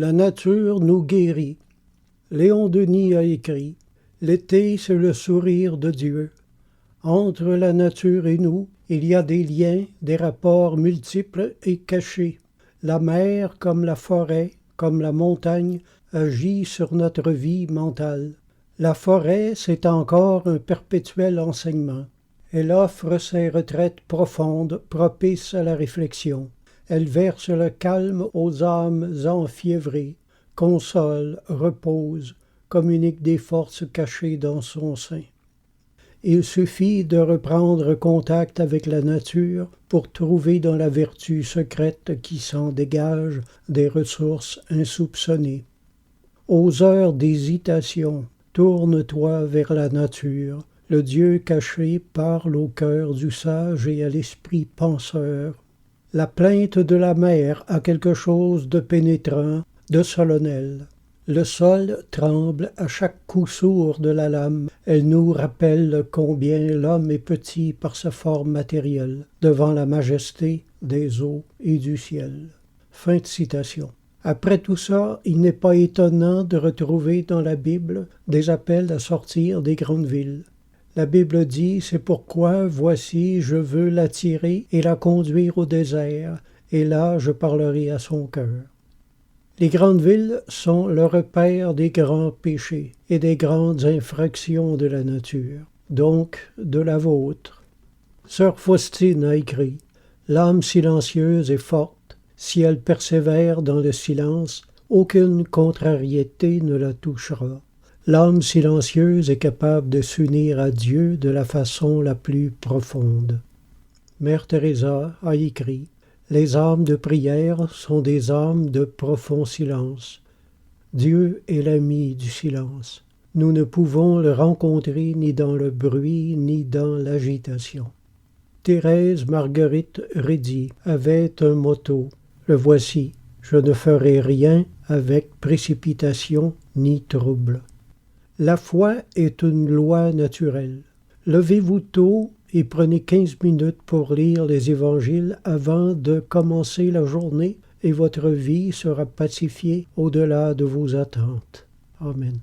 La nature nous guérit. Léon Denis a écrit « L'été, c'est le sourire de Dieu. Entre la nature et nous, il y a des liens, des rapports multiples et cachés. La mer, comme la forêt, comme la montagne, agit sur notre vie mentale. La forêt, c'est encore un perpétuel enseignement. Elle offre ses retraites profondes, propices à la réflexion. Elle verse le calme aux âmes enfiévrées, console, repose, communique des forces cachées dans son sein. Il suffit de reprendre contact avec la nature pour trouver dans la vertu secrète qui s'en dégage des ressources insoupçonnées. Aux heures d'hésitation, tourne-toi vers la nature. Le Dieu caché parle au cœur du sage et à l'esprit penseur. La plainte de la mer a quelque chose de pénétrant, de solennel. Le sol tremble à chaque coup sourd de la lame. Elle nous rappelle combien l'homme est petit par sa forme matérielle, devant la majesté des eaux et du ciel. Fin de citation. Après tout ça, il n'est pas étonnant de retrouver dans la Bible des appels à sortir des grandes villes. La Bible dit « C'est pourquoi, voici, je veux l'attirer et la conduire au désert, et là je parlerai à son cœur. » Les grandes villes sont le repère des grands péchés et des grandes infractions de la nature, donc de la vôtre. Sœur Faustine a écrit « L'âme silencieuse est forte, si elle persévère dans le silence, aucune contrariété ne la touchera. » L'âme silencieuse est capable de s'unir à Dieu de la façon la plus profonde. Mère Teresa a écrit « Les âmes de prière sont des âmes de profond silence. Dieu est l'ami du silence. Nous ne pouvons le rencontrer ni dans le bruit ni dans l'agitation. » Thérèse Marguerite Rédy avait un motto. Le voici. Je ne ferai rien avec précipitation ni trouble. La foi est une loi naturelle. Levez-vous tôt et prenez 15 minutes pour lire les évangiles avant de commencer la journée et votre vie sera pacifiée au-delà de vos attentes. Amen.